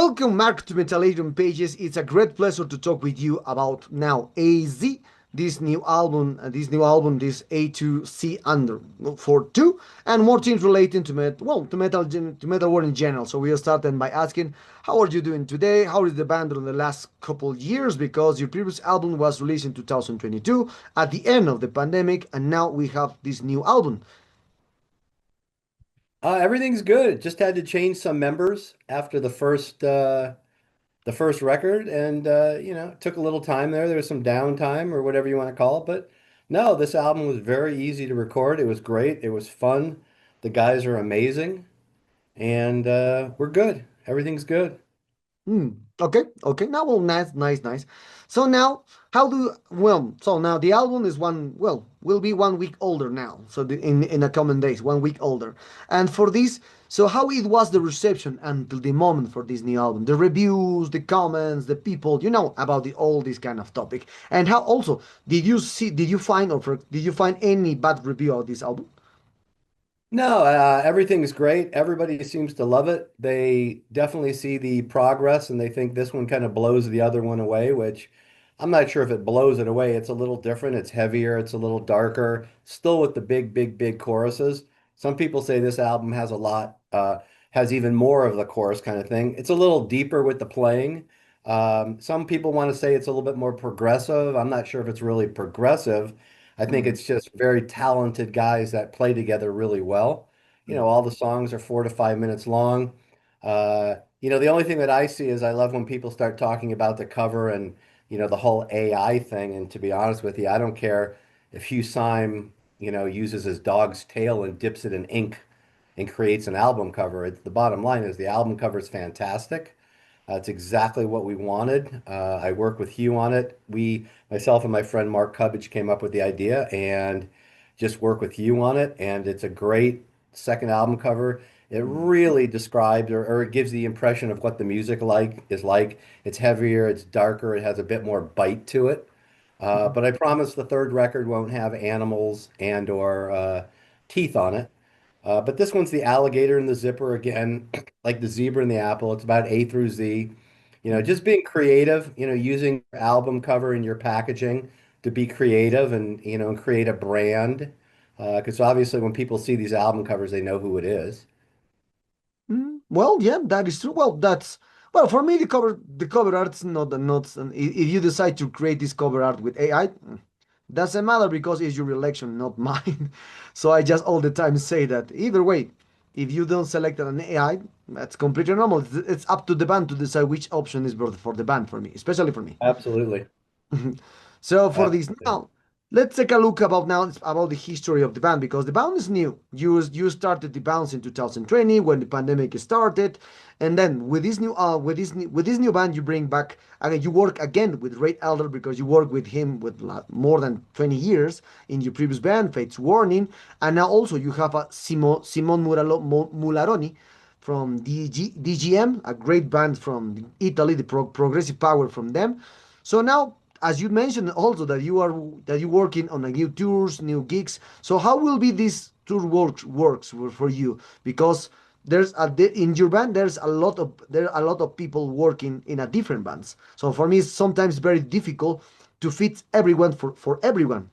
Welcome, Mark, to Metallium Pages. It's a great pleasure to talk with you about now AZ, this A2C under 42, and more things relating to metal world in general. So we'll start then by asking, how are you doing today? How is the band in the last couple years? Because your previous album was released in 2022 at the end of the pandemic, and now we have this new album. Everything's good. Just had to change some members after the first record, and it took a little time there. There was some downtime or whatever you want to call it, but no, this album was very easy to record. It was great. It was fun. The guys are amazing, and we're good. Everything's good. Hmm. Okay. Okay. Now, well, nice, nice, nice. So now, how do well? So now the album is will be 1 week older now. So in a common days, 1 week older. And for this, so how it was the reception until the moment for this new album, the reviews, the comments, the people, about all this kind of topic, and how also did you find did you find any bad review of this album? No, everything's great. Everybody seems to love it. They definitely see the progress and they think this one kind of blows the other one away, which I'm not sure if it blows it away. It's a little different. It's heavier. It's a little darker, still with the big, big, big choruses. Some people say this album has has even more of the chorus kind of thing. It's a little deeper with the playing. Some people want to say it's a little bit more progressive. I'm not sure if it's really progressive. I think Mm, it's just very talented guys that play together really well. mm, All the songs are 4 to 5 minutes long. The only thing that I see is I love when people start talking about the cover and, the whole AI thing. And to be honest with you, I don't care if Hugh Syme, uses his dog's tail and dips it in ink and creates an album cover. The bottom line is the album cover is fantastic. It's exactly what we wanted. I work with Hugh on it. Myself and my friend Mark Cubbage came up with the idea and just work with Hugh on it. And it's a great second album cover. It mm, really describes or it gives the impression of what the music is like. It's heavier, it's darker, it has a bit more bite to it. mm, But I promise the third record won't have animals and or teeth on it. But this one's the alligator and the zipper again, like the zebra and the apple. It's about A through Z. mm. Just being creative, using your album cover and your packaging to be creative and create a brand. Because obviously when people see these album covers, they know who it is. Well, yeah, that is true. For me the cover art's not if you decide to create this cover art with AI, doesn't matter because it's your election, not mine. So I just all the time say that either way, if you don't select an AI, that's completely normal. It's up to the band to decide which option is better for the band for me, especially for me. Absolutely. So for this Absolutely. now, let's take a look about the history of the band because the band is new. You started the band in 2020 when the pandemic started, and then with this new band you bring back again. You work again with Ray Elder because you work with him with more than 20 years in your previous band, Fates Warning, and now also you have a Mularoni from DGM, a great band from Italy, the progressive power from them. So now, as you mentioned also that you working on a new tours, new gigs. So how will be this tour works for you? Because in your band there are a lot of people working in a different bands. So for me, it's sometimes very difficult to fit everyone for everyone.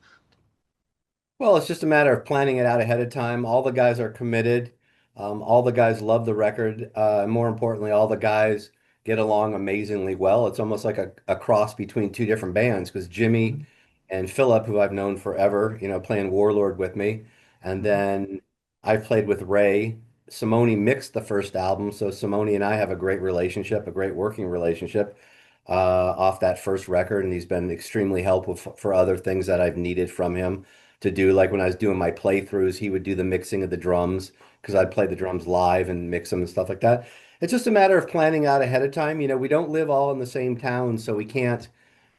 Well, it's just a matter of planning it out ahead of time. All the guys are committed. All the guys love the record. And more importantly, all the guys get along amazingly well. It's almost like a cross between two different bands because Jimmy Mhm, and Philip, who I've known forever, playing Warlord with me. And mhm, then I've played with Ray. Simone mixed the first album. So Simone and I have a great relationship, a great working relationship off that first record. And he's been extremely helpful for other things that I've needed from him to do. Like when I was doing my playthroughs, he would do the mixing of the drums because I'd play the drums live and mix them and stuff like that. It's just a matter of planning out ahead of time. We don't live all in the same town, so we can't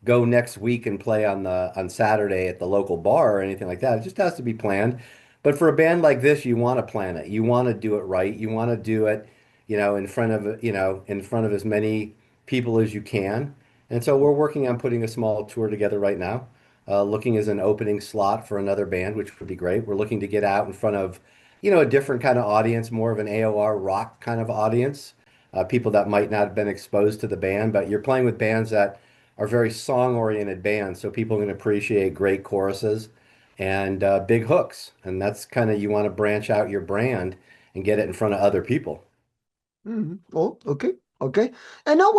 go next week and play on Saturday at the local bar or anything like that. It just has to be planned. But for a band like this, you want to plan it. You want to do it right. You want to do it, in front of as many people as you can. And so we're working on putting a small tour together right now, looking as an opening slot for another band, which would be great. We're looking to get out in front of, a different kind of audience, more of an AOR rock kind of audience. people that might not have been exposed to the band, but you're playing with bands that are very song-oriented bands, so people can appreciate great choruses and big hooks. And that's kind of you want to branch out your brand and get it in front of other people. Oh, okay, okay. And now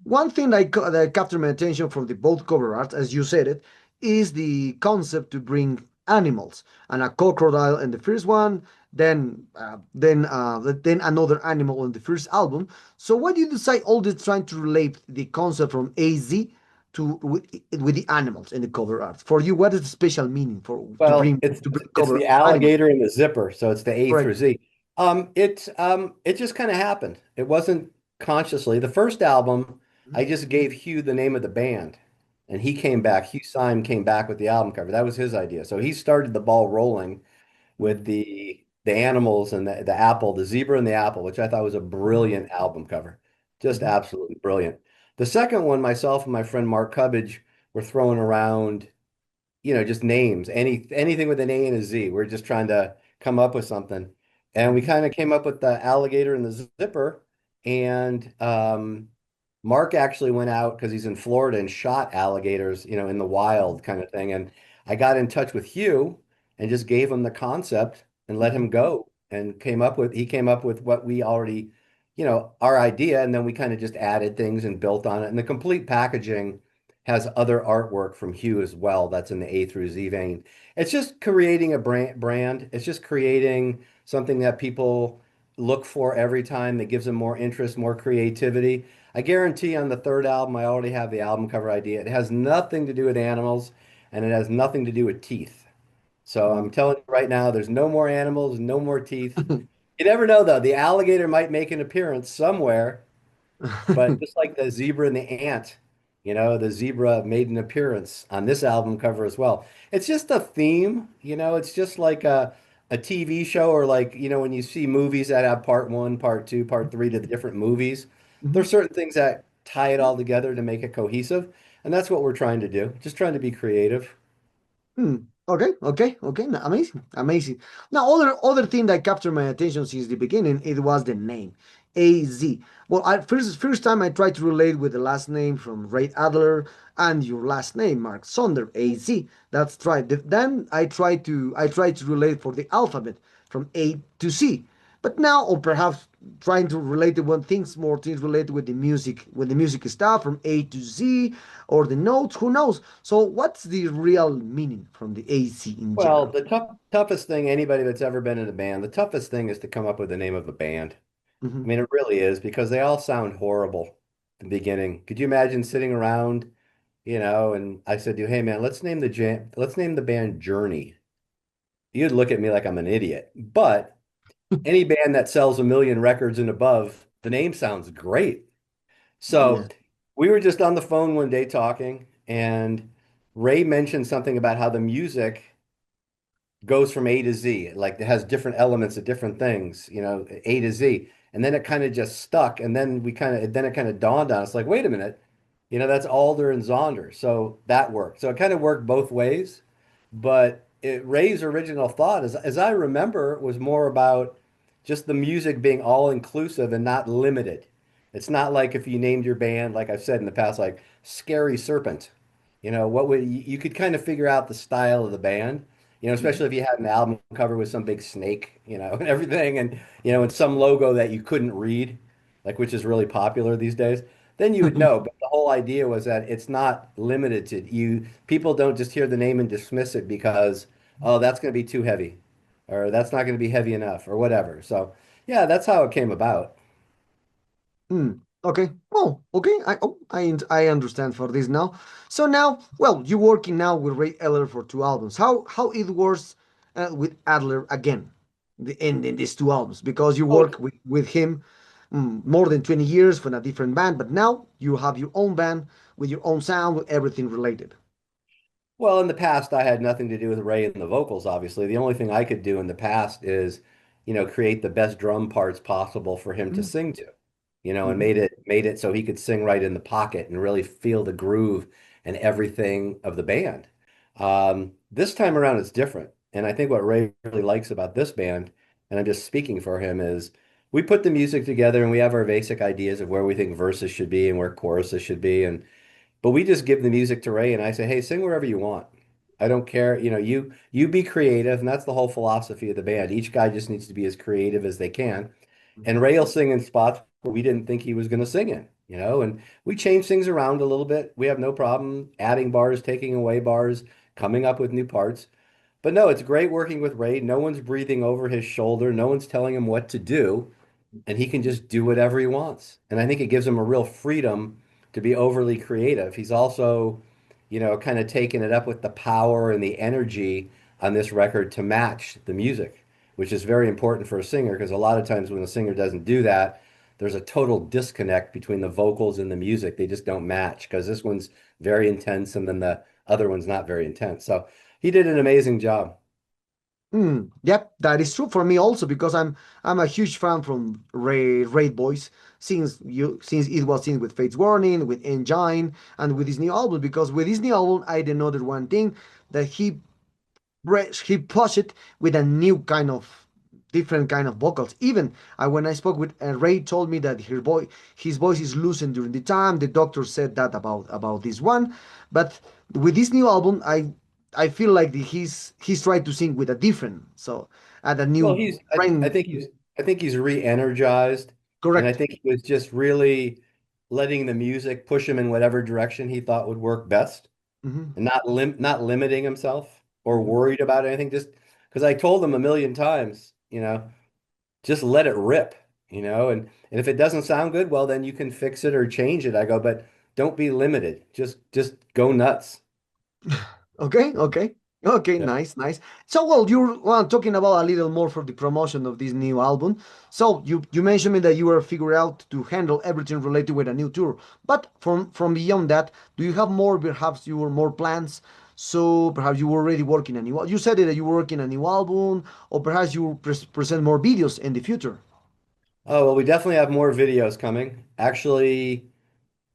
one thing that captured my attention from the both cover art, as you said it, is the concept to bring animals and a crocodile in the first one, then another animal on the first album. So why do you decide all this trying to relate the concept from AZ to with the animals in the cover art? For you, what is the special meaning for Well, it's to bring it's cover the animals? alligator and the zipper, so it's the A through Correct. Z. It just kind of happened. It wasn't consciously. The first album, I just gave Hugh the name of the band, and he came back. Hugh Syme came back with the album cover. That was his idea. So he started the ball rolling with Mhm. the animals and the apple, the zebra and the apple, which I thought was a brilliant album cover. Just Mhm. absolutely brilliant. The second one, myself and my friend Mark Cubbage were throwing around just names, anything with an A and a Z. We're just trying to come up with something. And we Mhm. kind of came up with the alligator and the zipper. And Mark actually went out because he's in Florida and shot alligators, in the Mhm. wild kind of thing. And I got in touch with Hugh and just gave him the concept and let Mhm. him go and he came up with what we already, our idea. And then we kind of just added things and built on it. And the complete packaging has other artwork from Hugh as well that's in the A through Z vein. It's just creating a brand. It's just creating something that people look for every time that gives them more interest, more creativity. I guarantee on the third album, I already have the album cover idea. It has nothing to do with animals and it has nothing to do with teeth. So I'm telling you right now, there's no more animals, no more teeth. You never know though. The alligator might make an appearance somewhere, but just like the zebra and the ant, the zebra made an appearance on this album cover as well. It's just a theme, it's just like a TV show or like, when you see movies that have part one, part two, part three to the different movies, there's Mhm. certain things that tie it all together to make it cohesive. And that's what we're trying to do, just trying to be creative. Hmm. Okay, okay, okay. Amazing, amazing. Now, other thing that captured my attention since the beginning, it was the name, AZ. Well, first time I tried to relate with the last name from Ray Adler and your last name, Mark Zonder, AZ. That's right. Then I tried to relate for the alphabet from A to C. But now, or perhaps trying to relate to one things more things related with the music stuff from A to Z, or the notes, who knows? So what's the real meaning from the AC in Well, general? the toughest thing anybody that's ever been in a band, the toughest thing is to come up with the name of a band. I Mhm. mean, it really is because they all sound horrible at the beginning. Could you imagine sitting around, and I said to you, "Hey man, let's name the band Journey." You'd look at me like I'm an idiot. But any band that sells 1 million records and above, the name sounds great. Yeah. So we were just on the phone one day talking, and Ray mentioned something about how the music goes from A to Z. Like it has different elements of different things, A to Z. And then it kind of just stuck. And then it kind of dawned on us like, wait a minute, that's Alder and Zonder. So that worked. So it kind of worked both ways. But Ray's original thought, as I remember, was more about just the music being all inclusive and not limited. It's not like if you named your band, like I've said in the past, like Scary Serpent. What would you could kind of figure out the style of the band, Mhm. especially if you had an album cover with some big snake, and everything, and some logo that you couldn't read, like which is really popular these days, then you would know. But the whole idea was that it's not limited to you. People don't just hear the name and dismiss it because, oh, that's going to be too heavy, or that's not going to be heavy enough, or whatever. So, yeah, that's how it came about. Hmm. Okay. Oh, okay. I understand for this now. So now, well, you're working now with Ray Adler for two albums. How it works with Adler again, in these two albums, because you Oh, work with him more than 20 years for a different band, but now you have your own band with your own sound, with everything related. well, in the past, I had nothing to do with Ray and the vocals, obviously. The only thing I could do in the past is, create the best drum parts possible for him to Mhm. sing to, and Mhm. made it so he could sing right in the pocket and really feel the groove and everything of the band. This time around, it's different. And I think what Ray really likes about this band, and I'm just speaking for him, is we put the music together and we have our basic ideas of where we think verses should be and where choruses should be. And but we just give the music to Ray and I say, hey, sing wherever you want. I don't care. You be creative, and that's the whole philosophy of the band. Each guy just needs to be as creative as they can. And Ray will sing in spots where we didn't think he was going to sing in, and we change things around a little bit. We have no problem adding bars, taking away bars, coming up with new parts. But no, it's great working with Ray. No one's breathing over his shoulder. No one's telling him what to do, and he can just do whatever he wants. And I think it gives him a real freedom to be overly creative. He's also, kind of taken it up with the power and the energy on this record to match the music, which is very important for a singer because a lot of times when a singer doesn't do that, there's a total disconnect between the vocals and the music. They just don't match because this one's very intense and then the other one's not very intense. So he did an amazing job. Yep, that is true for me also because I'm a huge fan from Ray Boys since it was in with Fates Warning, with Engine, and with his new album. Because with his new album, I did notice one thing that he pushed it with a new kind of different kind of vocals. Even when I spoke with Ray, told me that his voice is loosened during the time. The doctor said that about this one, but with this new album, I feel like he's trying to sing with a different so at a Well, new he's I brain. think he's re-energized, and I Correct. think he was just really letting the music push him in whatever direction he thought would work best, Hmm. and not limiting himself or worried about anything. Just because I told him a million times, just let it rip, and if it doesn't sound good, well, then you can fix it or change it. I go, but don't be limited. Just go nuts. Okay, okay, okay. Yeah. Nice, nice. So, well, you're talking about a little more for the promotion of this new album. So, you mentioned me that you were figuring out to handle everything related with a new tour. But from beyond that, do you have more? Perhaps you were more plans. So perhaps you were already working a new. You said that you were working a new album, or perhaps you present more videos in the future. Oh, well, we definitely have more videos coming. Actually,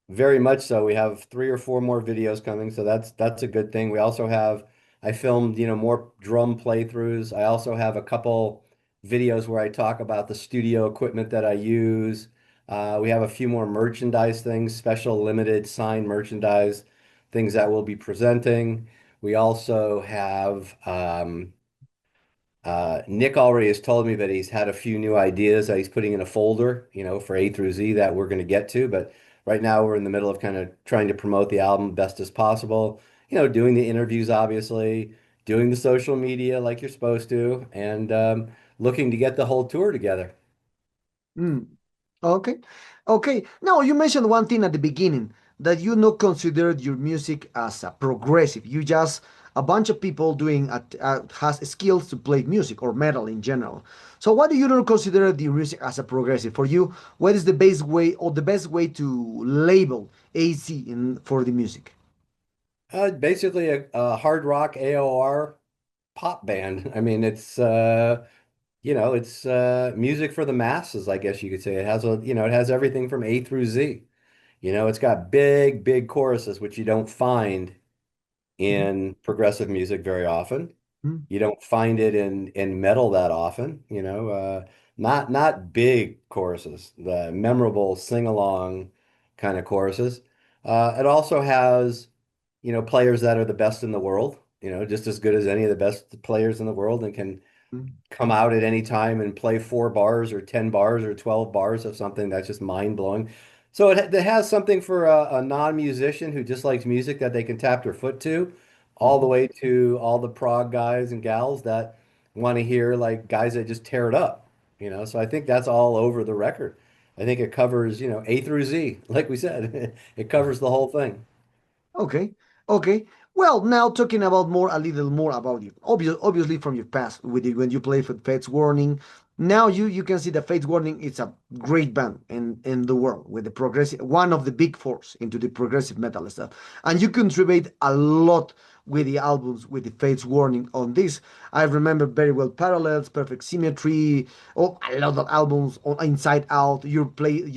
very much so. We have three or four more videos coming, so that's a good thing. We also have I filmed, more drum playthroughs. I also have a couple videos where I talk about the studio equipment that I use. We have a few more merchandise things, special limited signed merchandise, things that we'll be presenting. We also have Nick already has told me that he's had a few new ideas that he's putting in a folder, for A through Z that we're going to get to. But right now we're in the middle of kind of trying to promote the album best as possible, doing the interviews, obviously, doing the social media like you're supposed to, and looking to get the whole tour together. Mm. Okay. Okay. Now, you mentioned one thing at the beginning that you not considered your music as a progressive. You just a bunch of people doing has skills to play music or metal in general. So, why do you not consider the music as a progressive? For you, what is the best way or the best way to label AC for the music? Basically a hard rock AOR pop band. I mean, it's music for the masses, I guess you could say. It has everything from A through Z. It's got big, big choruses, which you don't find Mhm. in progressive music very often. Mhm. You don't find it in metal that often. Not big choruses, the memorable sing-along kind of choruses. It also has, players that are the best in the world, just as good as any of the best players in the world and can Mhm. come out at any time and play 4 bars or 10 bars or 12 bars of something that's just mind-blowing. So it has something for a non-musician who just likes music that they can tap their foot to, all the Mhm. way to all the prog guys and gals that want to hear like guys that just tear it up. So I think that's all over the record. I think it covers, A through Z, like we said. It covers the whole thing. Okay, okay. Well, now talking about a little more about you. Obviously from your past, when you played for Fates Warning. Now you can see that Fates Warning is a great band in the world with the progressive, one of the big fours into the progressive metal stuff, and you contribute a lot with the albums with the Fates Warning on this. I remember very well Parallels, Perfect Symmetry, oh, a lot of albums on Inside Out. Your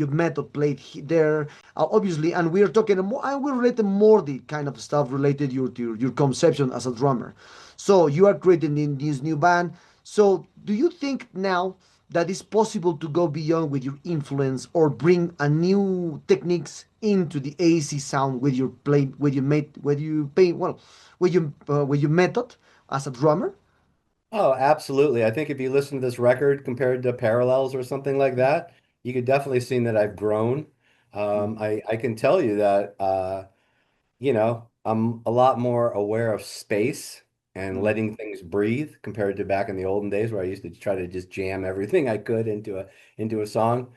method played there obviously, and we're talking more. I will relate more the kind of stuff related your conception as a drummer. So you are creating in this new band. So do you think now? that it's possible to go beyond with your influence or bring a new techniques into the AC sound with your play with your mate with you pay well with your method as a drummer? Oh, absolutely. I think if you listen to this record compared to Parallels or something like that, you could definitely see that I've grown. Mm, I can tell you that I'm a lot more aware of space and mm, letting things breathe compared to back in the olden days where I used to try to just jam everything I could into a song.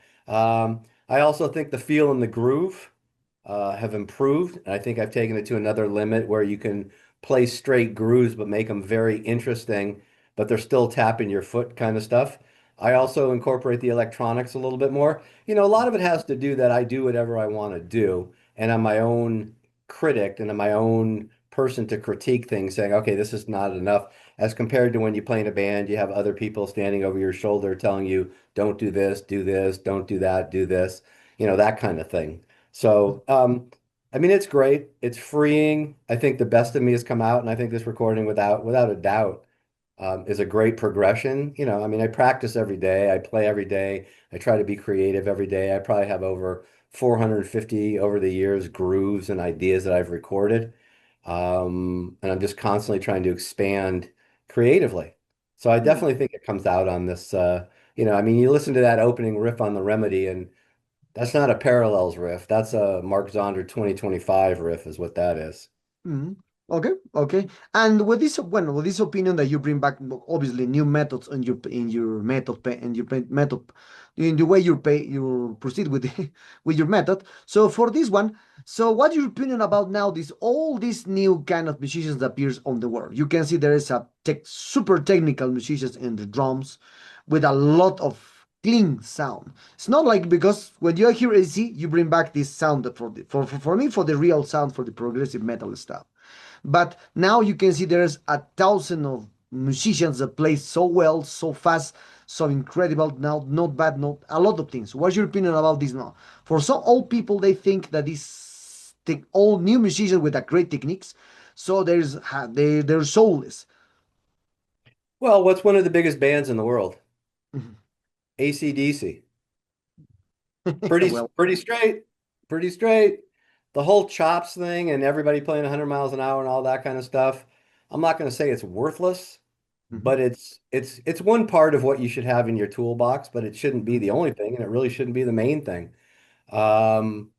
I also think the feel and the groove have improved, and I think I've taken it to another limit where you can play straight grooves but make them very interesting, but they're still tapping your foot kind of stuff. I also incorporate the electronics a little bit more. A lot of it has to do that I do whatever I want to do, and I'm my own critic and I'm my own person to critique things, saying, okay, this is not enough. As compared to when you play in a band, you have other people standing over your shoulder telling you, don't do this, don't do that, do this, that kind of thing. So, I mean, it's great. It's freeing. I think the best of me has come out, and I think this recording, without a doubt, is a great progression. I mean, I practice every day. I play every day. I try to be creative every day. I probably have over 450 over the years grooves and ideas that I've recorded. And I'm just constantly trying to expand creatively. So I mm, definitely think it comes out on this. I mean, you listen to that opening riff on the Remedy, and that's not a Parallels riff. That's a Mark Zonder 2025 riff, is what that is. mm. Okay, okay. And with this, well, with this opinion that you bring back, obviously new methods in your method in your method in the way you proceed with with your method. So for this one, so what's your opinion about now this all these new kind of musicians that appears on the world? You can see there is a super technical musicians in the drums with a lot of clean sound. It's not like because when you hear AC, you bring back this sound that for me for the real sound for the progressive metal stuff. But now you can see there's a thousand of musicians that play so well, so fast, so incredible. Now, not bad, not a lot of things. What's your opinion about this now? For some old people, they think that these all new musicians with a great techniques, so they're soulless. Well, what's one of the biggest bands in the world? AC/DC. Pretty Well, pretty straight. Pretty straight. The whole chops thing and everybody playing 100 miles an hour and all that kind of stuff. I'm not going to say it's worthless, mhm, but it's one part of what you should have in your toolbox, but it shouldn't be the only thing, and it really shouldn't be the main thing. Um,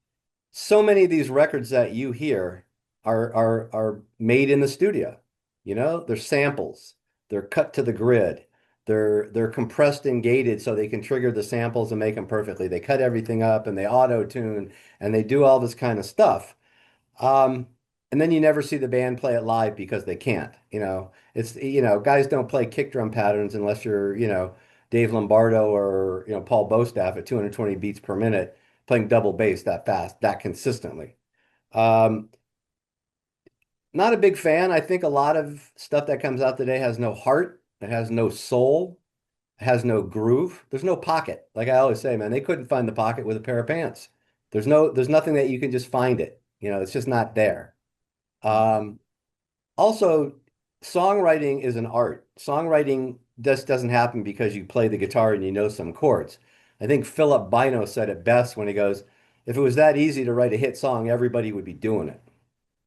so many of these records that you hear are made in the studio. They're samples. They're cut to the grid. They're compressed and gated so they can trigger the samples and make them perfectly. They cut everything up and they auto tune and they do all this kind of stuff. Um, and then you never see the band play it live because they can't. Guys don't play kick drum patterns unless you're, Dave Lombardo or, Paul Bostaff at 220 beats per minute playing double bass that fast, that consistently. Um, Not a big fan. I think a lot of stuff that comes out today has no heart, it has no soul, it has no groove. There's no pocket. Like I always say, man, they couldn't find the pocket with a pair of pants. There's nothing that you can just find it. It's just not there. Um, Also, songwriting is an art. Songwriting just doesn't happen because you play the guitar and you know some chords. I think Philip Bino said it best when he goes, if it was that easy to write a hit song, everybody would be doing it.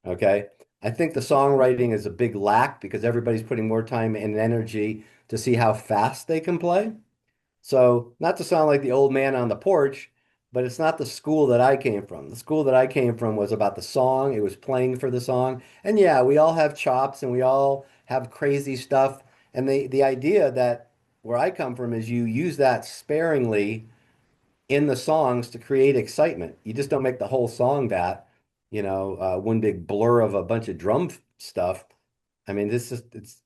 Okay. I think the songwriting is a big lack because everybody's putting more time and energy to see how fast they can play. So, not to sound like the old man on the porch, but it's not the school that I came from. The school that I came from was about the song, it was playing for the song. And yeah, we all have chops and we all have crazy stuff. And the idea that where I come from is you use that sparingly in the songs to create excitement. You just don't make the whole song that, one big blur of a bunch of drum stuff. I mean, it's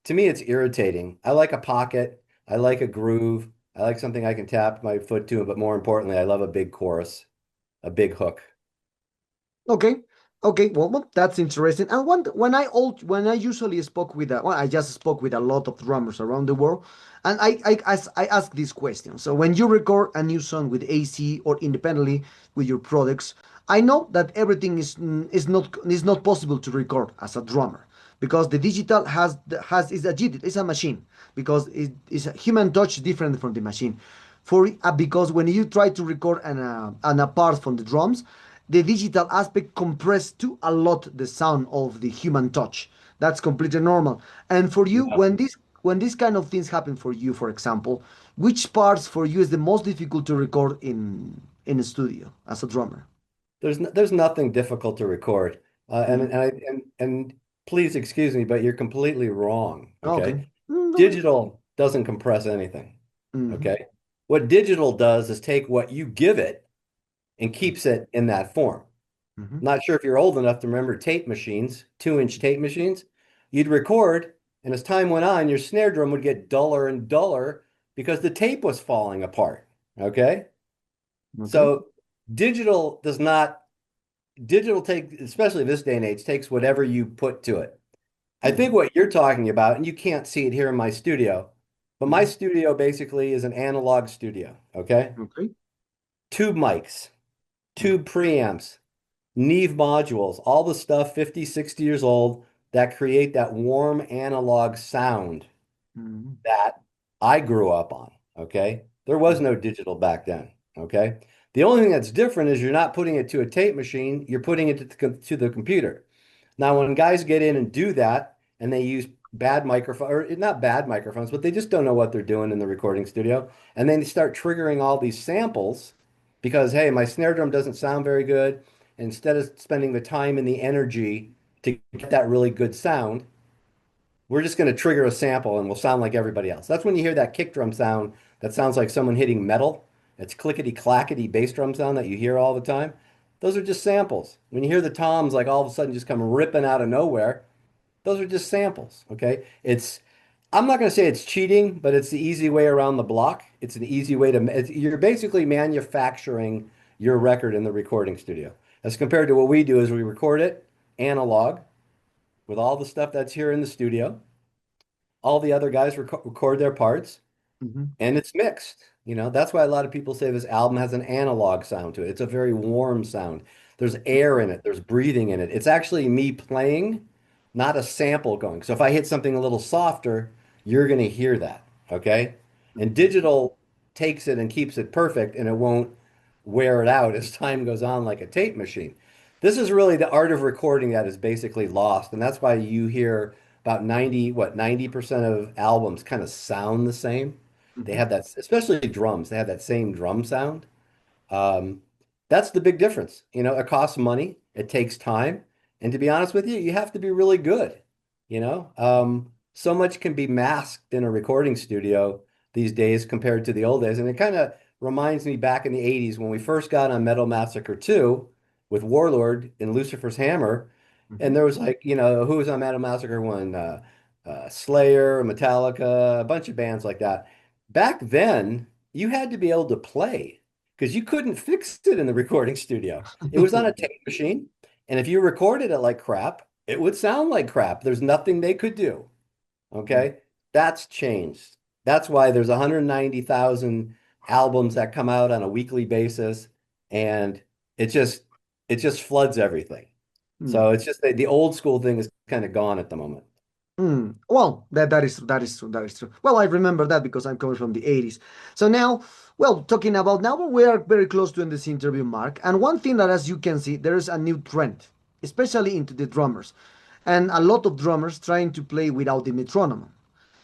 to me, it's irritating. I like a pocket. I like a groove. I like something I can tap my foot to, but more importantly, I love a big chorus, a big hook. okay. Okay, well, that's interesting. And when I usually spoke with I just spoke with a lot of drummers around the world, and I ask this question. So when you record a new song with AC or independently with your products, I know that everything is not possible to record as a drummer because the digital has is a machine because it is a human touch different from the machine. for because when you try to record an apart from the drums, the digital aspect compress to a lot the sound of the human touch. That's completely normal. And for you, Yeah. when these kind of things happen for you, for example, which parts for you is the most difficult to record in a studio as a drummer? There's nothing difficult to record. Mhm. And please excuse me, but you're completely wrong. Oh, okay. Okay. No worries. Digital doesn't compress anything. Hmm. Okay. What digital does is take what you give it and keeps it in that form. Hmm. Not sure if you're old enough to remember tape machines, 2-inch tape machines. You'd record, and as time went on, your snare drum would get duller and duller because the tape was falling apart. Okay. Okay. So digital does not, digital take, especially this day and age, takes whatever you put to it. I think Hmm. what you're talking about, and you can't see it here in my studio, but my Hmm. studio basically is an analog studio. Okay. Okay. Tube mics, Hmm. tube preamps, Neve modules, all the stuff 50, 60 years old that create that warm analog sound Hmm. that I grew up on. Okay. There was no digital back then. Okay. The only thing that's different is you're not putting it to a tape machine, you're putting it to the computer. Now, when guys get in and do that and they use bad microphone or not bad microphones, but they just don't know what they're doing in the recording studio, and then they start triggering all these samples because, hey, my snare drum doesn't sound very good. Instead of spending the time and the energy to get that really good sound, we're just going to trigger a sample and we'll sound like everybody else. That's when you hear that kick drum sound that sounds like someone hitting metal. It's clickety clackety bass drum sound that you hear all the time. Those are just samples. When you hear the toms like all of a sudden just come ripping out of nowhere, those are just samples. Okay. I'm not going to say it's cheating, but it's the easy way around the block. It's an easy way to, you're basically manufacturing your record in the recording studio. As compared to what we do is we record it analog with all the stuff that's here in the studio. All the other guys record their parts Hmm. and it's mixed. That's why a lot of people say this album has an analog sound to it. It's a very warm sound. There's air in it, there's breathing in it. It's actually me playing, not a sample going. So if I hit something a little softer, you're going to hear that. Okay. And digital takes it and keeps it perfect and it won't wear it out as time goes on like a tape machine. This is really the art of recording that is basically lost. And that's why you hear about 90% of albums kind of sound the same. They Hmm. have that, especially drums, they have that same drum sound. Um, that's the big difference. It costs money, it takes time, and to be honest with you, you have to be really good. So much can be masked in a recording studio these days compared to the old days, and it kind of reminds me back in the 80s when we first got on Metal Massacre 2 with Warlord and Lucifer's Hammer, and Hmm. there was like, who was on Metal Massacre 1? Slayer, Metallica, a bunch of bands like that. Back then, you had to be able to play because you couldn't fix it in the recording studio. It was on a tape machine, and if you recorded it like crap, it would sound like crap. There's nothing they could do. Okay? That's changed. That's why there's 190,000 albums that come out on a weekly basis, and it just it just floods everything. So it's just the old school thing is kind of gone at the moment. Well, that is true. That is true. Well, I remember that because I'm coming from the 80s. So now, well, talking about now, we are very close to end this interview, Mark. And one thing that, as you can see, there is a new trend, especially into the drummers, and a lot of drummers trying to play without the metronome.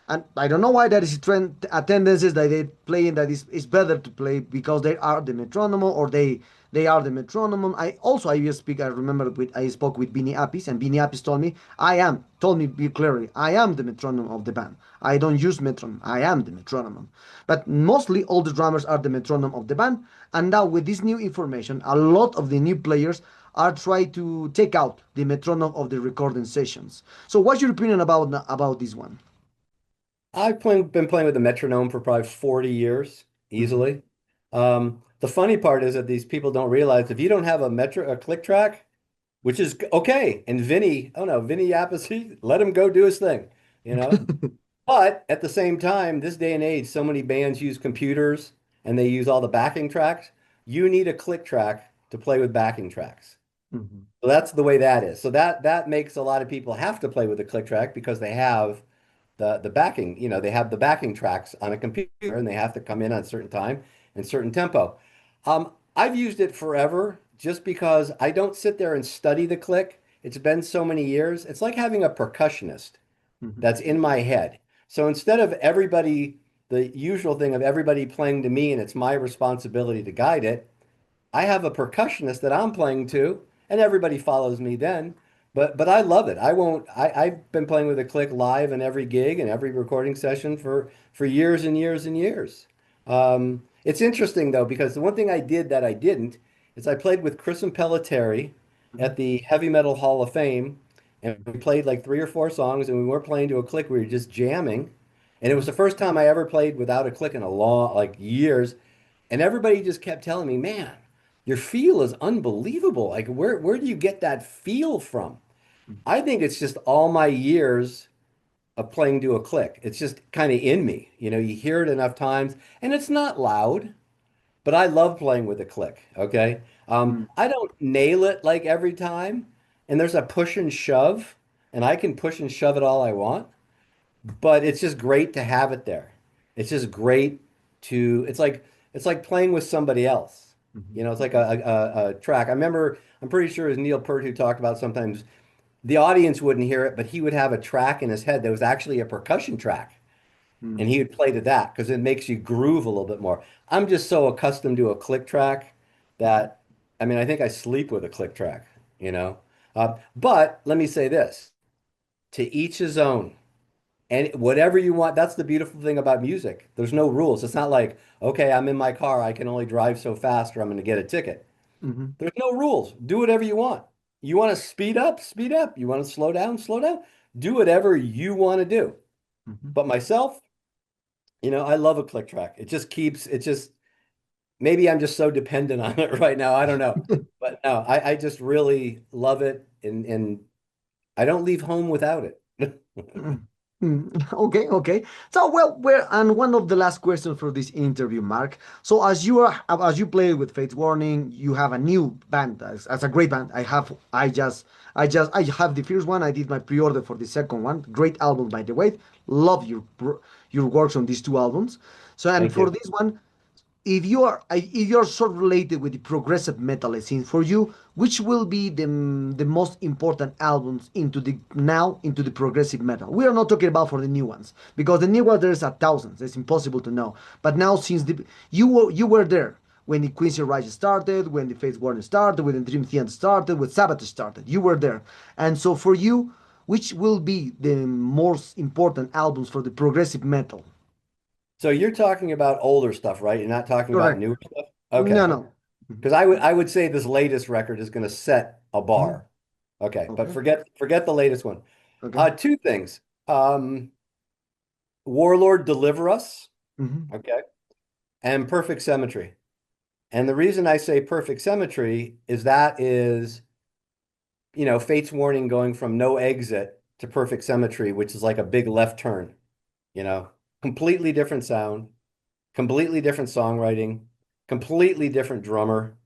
And I don't know why that is a trend, a tendency that they playing that is better to play because they are the metronome or they are the metronome. I remember I spoke with Bini Apis and Bini Apis told me be clearly, I am the metronome of the band. I don't use metronome. I am the metronome. But mostly all the drummers are the metronome of the band. And now with this new information, a lot of the new players are trying to take out the metronome of the recording sessions. So what's your opinion about this one? Been playing with the metronome for probably 40 years, Mhm. easily. The funny part is that these people don't realize if you don't have a click track, which is okay, and oh no, Vinny Appice, let him go do his thing, you know? But at the same time, this day and age, so many bands use computers and they use all the backing tracks. You need a click track to play with backing tracks. Mhm. So that's the way that is. So that makes a lot of people have to play with a click track because they have the backing. They have the backing tracks on a computer and they have to come in at a certain time and certain tempo. I've used it forever just because I don't sit there and study the click. It's been so many years. It's like having a percussionist Mhm. that's in my head. So instead of everybody, the usual thing of everybody playing to me and it's my responsibility to guide it, I have a percussionist that I'm playing to, and everybody follows me then. But I love it. I won't. I've been playing with a click live in every gig and every recording session for years and years and years. It's interesting though because the one thing I did that I didn't is I played with Chris and Pelletieri Mhm. at the Heavy Metal Hall of Fame, and we played like 3 or 4 songs, and we weren't playing to a click. We were just jamming, and it was Mhm. the first time I ever played without a click in a long like years. And everybody just kept telling me, man, your feel is unbelievable. Like where do you get that feel from? I think it's just all my years of playing to a click. It's just kind of in me. You hear it enough times and it's not loud, but I love playing with a click. Okay. Mhm. I don't nail it like every time. And there's a push and shove, and I can push and shove it all I want, but it's just great to have it there. It's just great it's like playing with somebody else. Mhm. It's like a track. I'm pretty sure it was Neil Peart who talked about sometimes the audience wouldn't hear it, but he would have a track in his head that was actually a percussion track. And Mhm. he would play to that because it makes you groove a little bit more. I'm just so accustomed to a click track Mhm. that, I mean, I think I sleep with a click track, you know? But let me say this, to each his own. And whatever you want, that's the beautiful thing about music. There's no rules. It's not like, okay, I'm in my car, I can only drive so fast or I'm going to get a ticket. Mhm. There's no rules. Do whatever you want. You want to speed up, speed up. You want to slow down, slow down. Do whatever you want to do. Mhm. But myself, I love a click track. Maybe I'm just so dependent on it right now. I don't know. But no, I just really love it. And I don't leave home without it. Mm. Okay, okay. So, well, we're and one of the last questions for this interview, Mark. So, as you play with Fates Warning, you have a new band as a great band. I have the first one. I did my pre-order for the second one. Great album, by the way. Love your works on these two albums. So, and Thank for you. this one, if you're sort of related with the progressive metal scene for you, which will be the most important albums into the progressive metal? We are not talking about for the new ones because the new ones there's a thousands. It's impossible to know. But now since you were there when the Quincy Rise started, when the Faith Warner started, when the Dream Theater started, when Sabbath started, you were there, and so for you, which will be the most important albums for the progressive metal? So you're talking about older stuff, right? You're not talking about Correct. newer stuff? No, Okay. no. Mhm. Because I would say this latest record is going to set a Mhm. bar. Okay, but Okay. forget the latest one. Okay. Two things. Warlord Deliver Us, Hmm. okay, and Perfect Symmetry. And the reason I say Perfect Symmetry is that is, Fate's Warning going from no exit to Perfect Symmetry, which is like a big left turn, you know, completely different sound, completely different songwriting, completely different drummer.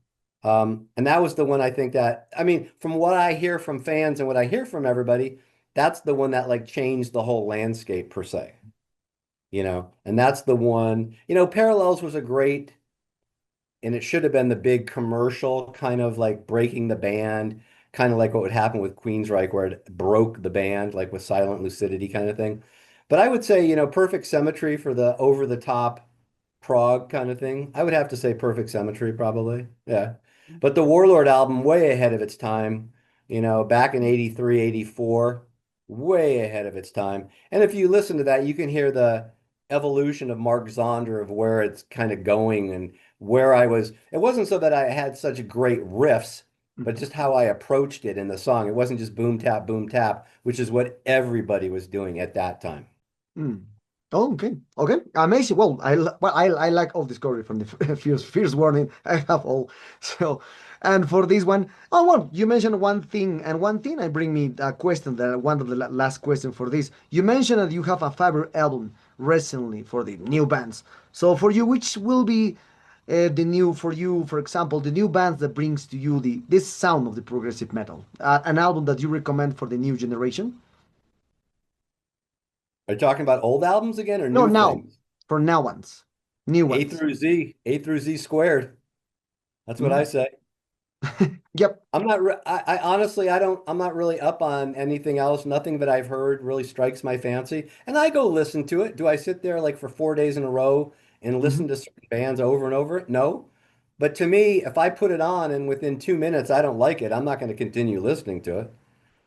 And that was the one I think that, I mean, from what I hear from fans and what I hear from everybody, that's the one that like changed the whole landscape per se, and that's the one, Parallels was a great, and it should have been the big commercial kind of like breaking the band, kind of like what would happen with Queensryche, where it broke the band, like with Silent Lucidity kind of thing. But I would say, Perfect Symmetry for the over the top prog kind of thing. I would have to say Perfect Symmetry probably. Yeah. But the Warlord album, way ahead of its time, back in 83, 84, way ahead of its time. And if you listen to that, you can hear the evolution of Mark Zonder of where it's kind of going and where I was. It wasn't so that I had such great riffs, but Hmm. just how I approached it in the song. It wasn't just boom tap, which is what everybody was doing at that time. Mm. Oh, okay, okay, amazing. Well, I like all discovery from the first warning. I have all. So, and for this one, oh well, you mentioned one thing, and one thing I bring me a question that one of the last question for this. You mentioned that you have a favorite album recently for the new bands. So for you, which will be the new for you, for example, the new bands that brings to you the this sound of the progressive metal, an album that you recommend for the new generation? Are you talking about old albums again or No, new now, things? for now ones, new A ones. through Z, A through Z squared. That's what I Mhm. say. Yep. I'm not re I honestly I don't I'm not really up on anything else. Nothing that I've heard really strikes my fancy. And I go listen to it. Do I sit there like for 4 days in a row and listen Mhm. to certain bands over and over? No. But to me, if I put it on and within 2 minutes I don't like it, I'm not going to continue listening to it.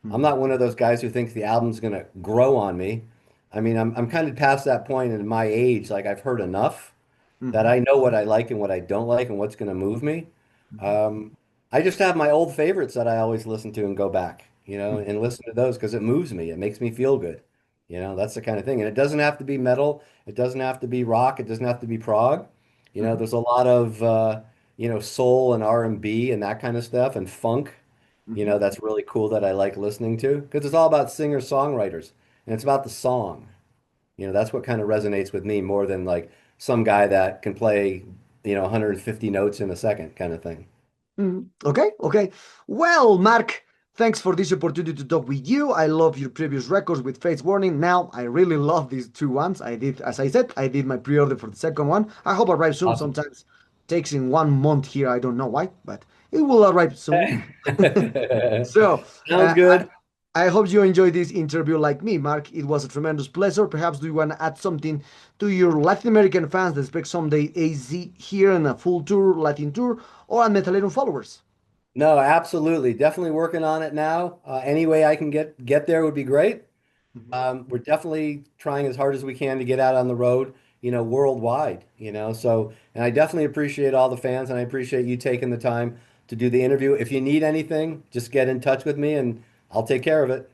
I'm Mhm. not one of those guys who thinks the album's going to grow on me. I mean, I'm kind of past that point in my age. Like I've heard enough that Mhm. I know what I like and what I don't like and what's going to move me. Mhm. Um, I just have my old favorites that I always listen to and go back, Mhm. and listen to those because it moves me. It makes me feel good. That's the kind of thing. And it doesn't have to be metal. It doesn't have to be rock. It doesn't have to be prog. Mhm. There's a lot of, soul and R&B and that kind of stuff and funk, Mhm. that's really cool that I like listening to because it's all about singer-songwriters and it's about the song. That's what kind of resonates with me more than like some guy that can play, 150 notes in a second kind of thing. Okay, okay. Well, Mark, thanks for this opportunity to talk with you. I love your previous records with Fates Warning. Now, I really love these two ones. I did, as I said, I did my pre-order for the second one. I hope arrives soon. Awesome. Sometimes takes in 1 month here. I don't know why, but it will arrive soon. So, Sounds uh, good. I hope you enjoyed this interview like me, Mark. It was a tremendous pleasure. Perhaps do you want to add something to your Latin American fans that expect someday AZ here in a full tour, Latin tour, or on Metalero followers? No, absolutely. Definitely working on it now. Any way I can get there would be great. Mhm. We're definitely trying as hard as we can to get out on the road, worldwide, So, and I definitely appreciate all the fans and I appreciate you taking the time to do the interview. If you need anything, just get in touch with me and I'll take care of it.